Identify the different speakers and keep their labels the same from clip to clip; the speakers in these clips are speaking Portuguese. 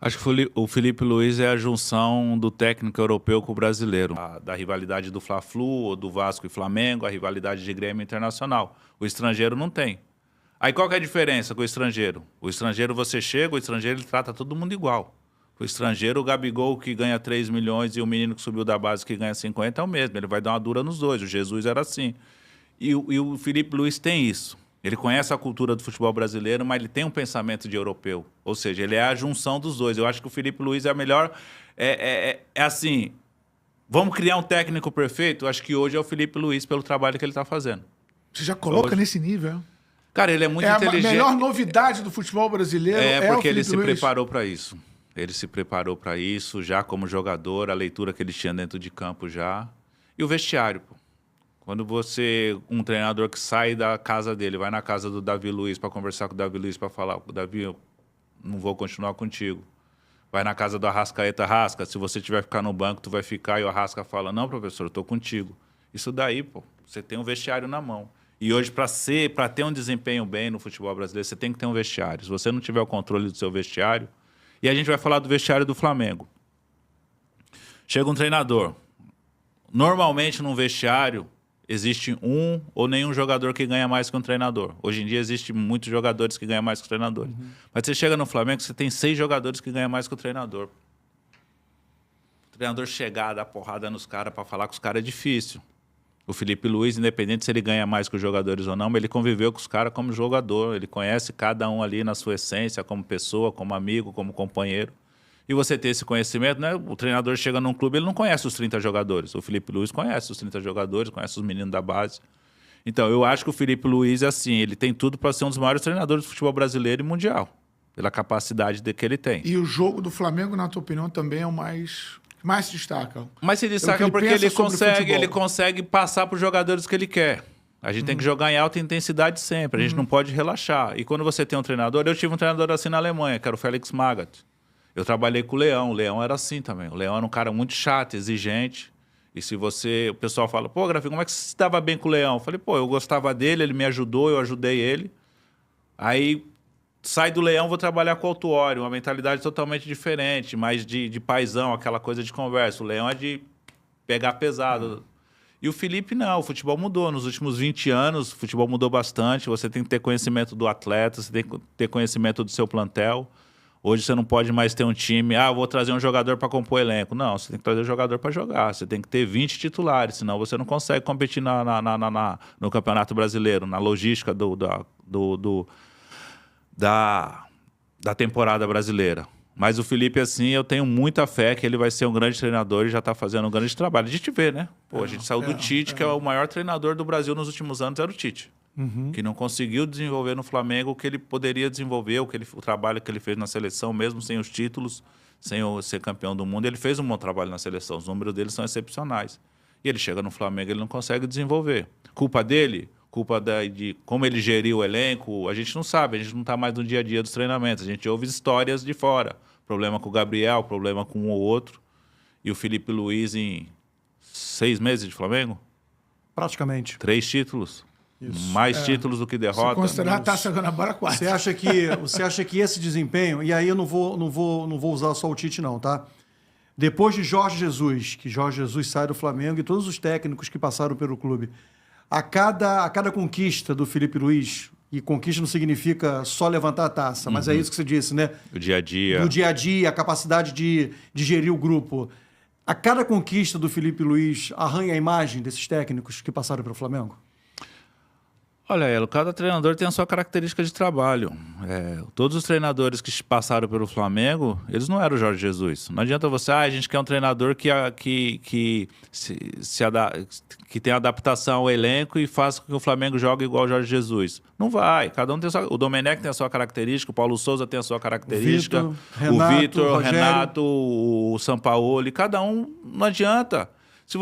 Speaker 1: Acho que o Felipe Luiz é a junção do técnico europeu com o brasileiro. Da rivalidade do Fla-Flu, ou do Vasco e Flamengo, a rivalidade de Grêmio Internacional. O estrangeiro não tem. Aí qual que é a diferença com o estrangeiro? O estrangeiro você chega, o estrangeiro ele trata todo mundo igual. O estrangeiro, o Gabigol que ganha 3 milhões e o menino que subiu da base que ganha 50 é o mesmo. Ele vai dar uma dura nos dois. O Jesus era assim. E o Felipe Luiz tem isso. Ele conhece a cultura do futebol brasileiro, mas ele tem um pensamento de europeu. Ou seja, ele é a junção dos dois. Eu acho que o Felipe Luiz é a melhor... É assim, vamos criar um técnico perfeito? Eu acho que hoje é o Felipe Luiz pelo trabalho que ele está fazendo.
Speaker 2: Você já coloca
Speaker 1: hoje
Speaker 2: nesse nível?
Speaker 1: Cara, ele é muito inteligente.
Speaker 2: A melhor novidade do futebol brasileiro é
Speaker 1: porque
Speaker 2: o
Speaker 1: ele se
Speaker 2: Luiz.
Speaker 1: preparou para isso. Ele se preparou para isso, já como jogador, a leitura que ele tinha dentro de campo já. E o vestiário, pô. Quando um treinador que sai da casa dele, vai na casa do Davi Luiz para conversar com o Davi Luiz, para falar, Davi, eu não vou continuar contigo. Vai na casa do Arrascaeta, Arrasca, se você tiver que ficar no banco, tu vai ficar, e o Arrasca fala, não, professor, eu tô contigo. Isso daí, pô, você tem um vestiário na mão. E hoje, para ter um desempenho bem no futebol brasileiro, você tem que ter um vestiário. Se você não tiver o controle do seu vestiário... E a gente vai falar do vestiário do Flamengo. Chega um treinador. Normalmente, num vestiário, existe um ou nenhum jogador que ganha mais que um treinador. Hoje em dia, existem muitos jogadores que ganham mais que o treinador. Mas você chega no Flamengo, você tem 6 jogadores que ganham mais que o treinador. O treinador chegar, dar porrada nos caras para falar com os caras é difícil. O Felipe Luiz, independente se ele ganha mais que os jogadores ou não, mas ele conviveu com os caras como jogador. Ele conhece cada um ali na sua essência, como pessoa, como amigo, como companheiro. E você ter esse conhecimento, né? O treinador chega num clube, ele não conhece os 30 jogadores. O Felipe Luiz conhece os 30 jogadores, conhece os meninos da base. Então, eu acho que o Felipe Luiz é assim, ele tem tudo para ser um dos maiores treinadores do futebol brasileiro e mundial, pela capacidade que ele tem.
Speaker 2: E o jogo do Flamengo, na tua opinião, também é o mais se destaca.
Speaker 1: Mas se destaca porque ele consegue passar para os jogadores que ele quer. A gente tem que jogar em alta intensidade sempre, a gente não pode relaxar. E quando você tem um treinador, eu tive um treinador assim na Alemanha, que era o Felix Magath. Eu trabalhei com o Leão era assim também. O Leão era um cara muito chato, exigente. E se o pessoal fala, pô, Grafinho, como é que você se dava bem com o Leão? Eu falei, pô, eu gostava dele, ele me ajudou, eu ajudei ele. Aí... sai do Leão, vou trabalhar com o Autuori, uma mentalidade totalmente diferente, mais de paizão, aquela coisa de conversa. O Leão é de pegar pesado. E o Felipe não, o futebol mudou. Nos últimos 20 anos, o futebol mudou bastante. Você tem que ter conhecimento do atleta, você tem que ter conhecimento do seu plantel. Hoje você não pode mais ter um time, vou trazer um jogador para compor o elenco. Não, você tem que trazer um jogador para jogar. Você tem que ter 20 titulares, senão você não consegue competir no Campeonato Brasileiro, na logística da temporada brasileira. Mas o Felipe, assim, eu tenho muita fé que ele vai ser um grande treinador e já está fazendo um grande trabalho. A gente vê, né? Pô, a gente saiu do Tite, que é o maior treinador do Brasil nos últimos anos, era o Tite. Que não conseguiu desenvolver no Flamengo o que ele poderia desenvolver, o trabalho que ele fez na seleção, mesmo sem os títulos, sem ser campeão do mundo. Ele fez um bom trabalho na seleção, os números dele são excepcionais. E ele chega no Flamengo, ele não consegue desenvolver. Culpa dele? Culpa de como ele geriu o elenco, a gente não sabe, a gente não está mais no dia a dia dos treinamentos, a gente ouve histórias de fora. Problema com o Gabriel, problema com um ou outro. E o Felipe Luiz em 6 meses de Flamengo?
Speaker 3: Praticamente.
Speaker 1: 3 títulos. Isso. Mais títulos do que derrota.
Speaker 2: Se considerar a Taça Guanabara 4.
Speaker 3: Você acha que esse desempenho, e aí eu não vou usar só o Tite não, tá? Depois de Jorge Jesus, que Jorge Jesus sai do Flamengo e todos os técnicos que passaram pelo clube, a cada conquista do Felipe Luiz, e conquista não significa só levantar a taça, mas é isso que você disse, né?
Speaker 1: O dia a dia.
Speaker 3: O dia a dia, a capacidade de gerir o grupo. A cada conquista do Felipe Luiz arranha a imagem desses técnicos que passaram pelo Flamengo?
Speaker 1: Olha, Elo, cada treinador tem a sua característica de trabalho. Todos os treinadores que passaram pelo Flamengo, eles não eram o Jorge Jesus. Não adianta você, a gente quer um treinador que tem adaptação ao elenco e faça com que o Flamengo jogue igual o Jorge Jesus. Não vai. Cada um tem a sua... O Domenech tem a sua característica, o Paulo Souza tem a sua característica, o Vitor, o Renato, o Sampaoli, cada um não adianta. Se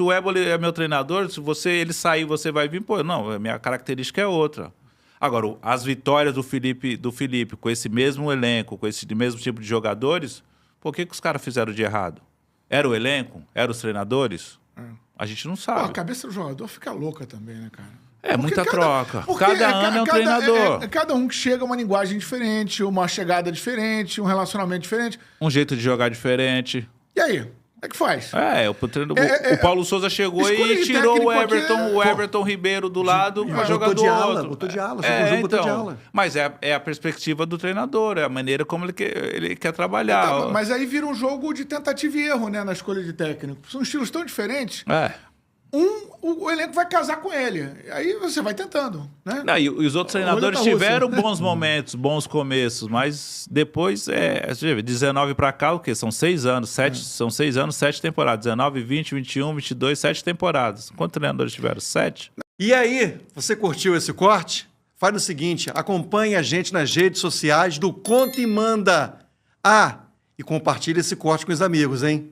Speaker 1: o Éboli é meu treinador, se ele sair, você vai vir, pô, não, a minha característica é outra. Agora, as vitórias do Felipe com esse mesmo elenco, com esse mesmo tipo de jogadores, por que os caras fizeram de errado? Era o elenco? Eram os treinadores? A gente não sabe.
Speaker 2: Pô, a cabeça do jogador fica louca também, né, cara?
Speaker 1: É
Speaker 2: Porque
Speaker 1: muita troca.
Speaker 2: porque
Speaker 1: Cada ano é um treinador.
Speaker 2: Cada um que chega uma linguagem diferente, uma chegada diferente, um relacionamento diferente.
Speaker 1: Um jeito de jogar diferente.
Speaker 2: E aí? Como é que faz?
Speaker 1: O Paulo Souza chegou
Speaker 2: escolhe
Speaker 1: e tirou
Speaker 2: técnico
Speaker 1: o
Speaker 2: aqui,
Speaker 1: Everton Ribeiro do lado para jogar
Speaker 3: botou
Speaker 1: do
Speaker 3: de ala,
Speaker 1: outro.
Speaker 3: botou de ala, chegou o jogo, botou de ala.
Speaker 1: Mas é a perspectiva do treinador, é a maneira como ele quer trabalhar.
Speaker 2: Tá, mas aí vira um jogo de tentativa e erro, né, na escolha de técnico. São estilos tão diferentes. O elenco vai casar com ele. Aí você vai tentando, né?
Speaker 1: Não, e os outros treinadores
Speaker 2: Roleta
Speaker 1: tiveram
Speaker 2: russa.
Speaker 1: bons momentos, bons começos, mas depois, você vê, 19 para cá, o quê? São 6 anos, 7 temporadas. 19, 20, 21, 22, 7 temporadas. Quantos treinadores tiveram? 7?
Speaker 3: E aí, você curtiu esse corte? Faz o seguinte, acompanhe a gente nas redes sociais do Conta e Manda. E compartilhe esse corte com os amigos, hein?